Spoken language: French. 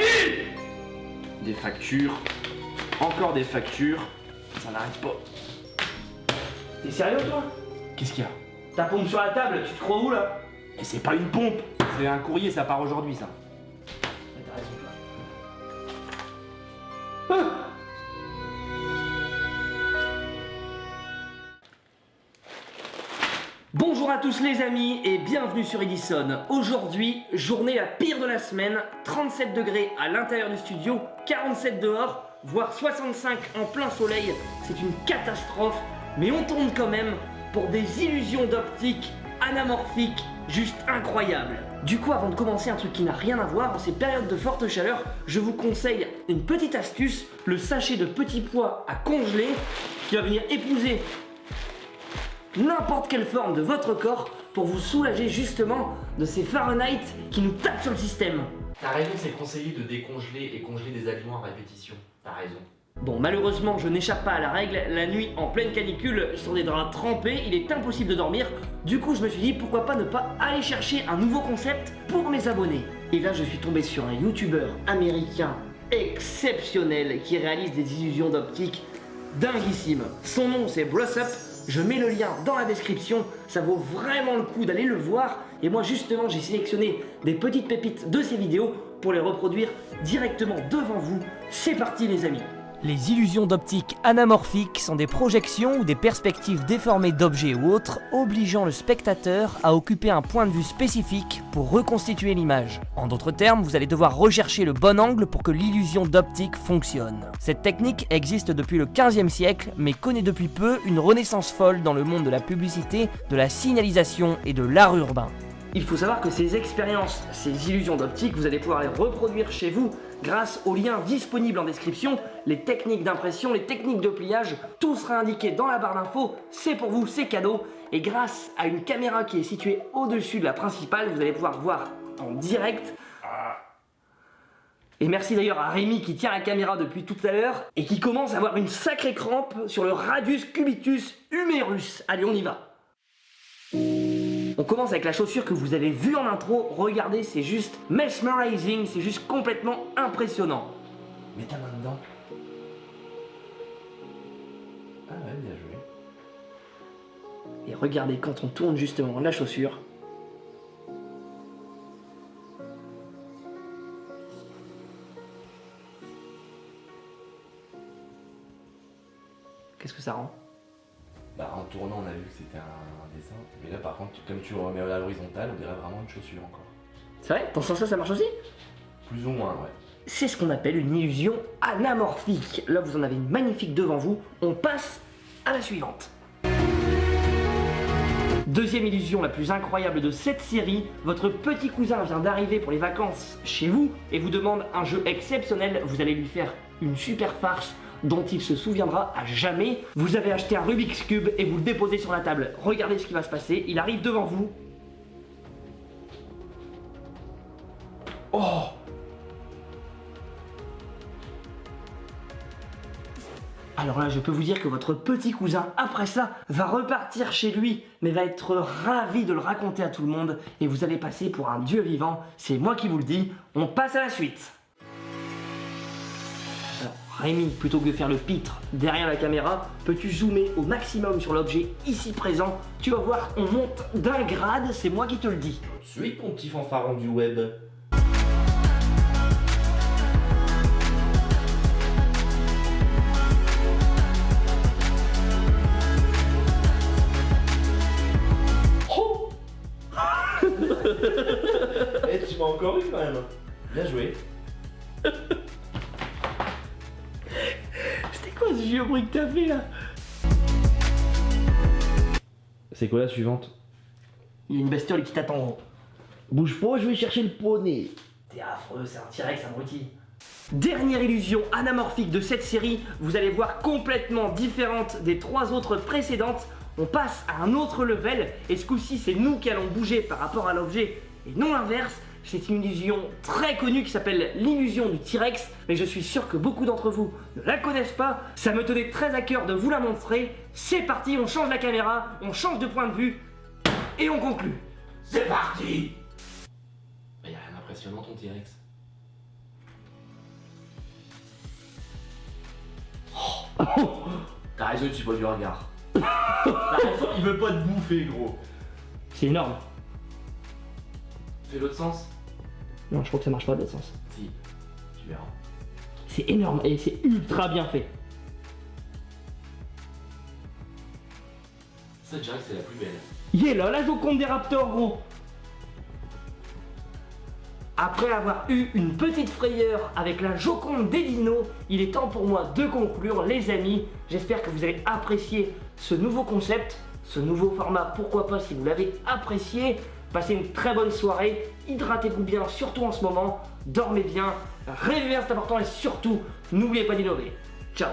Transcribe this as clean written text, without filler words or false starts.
Rémi! Des factures, encore des factures, ça n'arrête pas. T'es sérieux toi? Qu'est-ce qu'il y a? Ta pompe sur la table, tu te crois où là? Et c'est pas une pompe, c'est un courrier, ça part aujourd'hui ça. Ouais, t'as raison toi. Ah! Bonjour à tous les amis et bienvenue sur Edison. Aujourd'hui, journée la pire de la semaine, 37 degrés à l'intérieur du studio, 47 dehors, voire 65 en plein soleil. C'est une catastrophe, mais on tourne quand même pour des illusions d'optique anamorphiques juste incroyables. Du coup, avant de commencer un truc qui n'a rien à voir, en ces périodes de forte chaleur, je vous conseille une petite astuce, le sachet de petits pois à congeler qui va venir épouser n'importe quelle forme de votre corps pour vous soulager justement de ces Fahrenheit qui nous tapent sur le système. T'as raison, c'est conseillé de décongeler et congeler des aliments à répétition. T'as raison. Bon, malheureusement, je n'échappe pas à la règle. La nuit, en pleine canicule, sur des draps trempés, il est impossible de dormir. Du coup, je me suis dit, pourquoi pas ne pas aller chercher un nouveau concept pour mes abonnés. Et là, je suis tombé sur un YouTuber américain exceptionnel qui réalise des illusions d'optique dinguissimes. Son nom, c'est Brussup. Je mets le lien dans la description, ça vaut vraiment le coup d'aller le voir. Et moi justement j'ai sélectionné des petites pépites de ces vidéos pour les reproduire directement devant vous. C'est parti les amis. Les illusions d'optique anamorphiques sont des projections ou des perspectives déformées d'objets ou autres, obligeant le spectateur à occuper un point de vue spécifique pour reconstituer l'image. En d'autres termes, vous allez devoir rechercher le bon angle pour que l'illusion d'optique fonctionne. Cette technique existe depuis le 15e siècle, mais connaît depuis peu une renaissance folle dans le monde de la publicité, de la signalisation et de l'art urbain. Il faut savoir que ces expériences, ces illusions d'optique, vous allez pouvoir les reproduire chez vous grâce aux liens disponibles en description, les techniques d'impression, les techniques de pliage, tout sera indiqué dans la barre d'infos, c'est pour vous, c'est cadeau. Et grâce à une caméra qui est située au-dessus de la principale, vous allez pouvoir voir en direct. Et merci d'ailleurs à Rémi qui tient la caméra depuis tout à l'heure et qui commence à avoir une sacrée crampe sur le radius cubitus humerus. Allez, on y va. On commence avec la chaussure que vous avez vue en intro. Regardez, c'est juste mesmerizing, c'est juste complètement impressionnant. Mets ta main dedans. Ah ouais, bien joué. Et regardez quand on tourne justement la chaussure. Qu'est-ce que ça rend? Bah en tournant on a vu que c'était un dessin, mais là par contre comme tu le remets à l'horizontale on dirait vraiment une chaussure encore. C'est vrai? Dans ce sens-là ça marche aussi? Plus ou moins ouais. C'est ce qu'on appelle une illusion anamorphique. Là vous en avez une magnifique devant vous. On passe à la suivante. Deuxième illusion la plus incroyable de cette série, votre petit cousin vient d'arriver pour les vacances chez vous et vous demande un jeu exceptionnel, vous allez lui faire une super farce dont il se souviendra à jamais. Vous avez acheté un Rubik's Cube et vous le déposez sur la table. Regardez ce qui va se passer, il arrive devant vous. Oh! Alors là, je peux vous dire que votre petit cousin, après ça, va repartir chez lui, mais va être ravi de le raconter à tout le monde, et vous allez passer pour un dieu vivant, c'est moi qui vous le dis, on passe à la suite. Alors, Rémi, plutôt que de faire le pitre derrière la caméra, peux-tu zoomer au maximum sur l'objet ici présent? Tu vas voir, on monte d'un grade, c'est moi qui te le dis. Suis ton petit fanfaron du web. Eh, tu m'as encore eu quand même. Bien joué. C'était quoi ce vieux bruit que t'as fait là? C'est quoi la suivante? Il y a une bestiole qui t'attend en haut. Bouge pas, je vais chercher le poney. T'es affreux, c'est un T-Rex abruti. Dernière illusion anamorphique de cette série, vous allez voir complètement différente des trois autres précédentes. On passe à un autre level et ce coup-ci c'est nous qui allons bouger par rapport à l'objet et non l'inverse. C'est une illusion très connue qui s'appelle l'illusion du T-Rex, mais je suis sûr que beaucoup d'entre vous ne la connaissent pas. Ça me tenait très à cœur de vous la montrer. C'est parti, on change la caméra, on change de point de vue et on conclut. C'est parti. Bah y'a rien d'impressionnant ton T-Rex. T'as raison, tu pas du regard. T'as raison, il veut pas te bouffer, gros. C'est énorme. Fais l'autre sens. Non, je crois que ça marche pas de l'autre sens. Si, tu verras. C'est énorme et c'est ultra bien fait. Ça, je dirais que c'est la plus belle. Yeah là, la Joconde des Raptors, gros. Après avoir eu une petite frayeur avec la Joconde des Dinos, il est temps pour moi de conclure, les amis. J'espère que vous avez apprécié ce nouveau concept, ce nouveau format, pourquoi pas si vous l'avez apprécié. Passez une très bonne soirée, hydratez-vous bien, surtout en ce moment, dormez bien, rêvez bien, c'est important et surtout, n'oubliez pas d'innover. Ciao.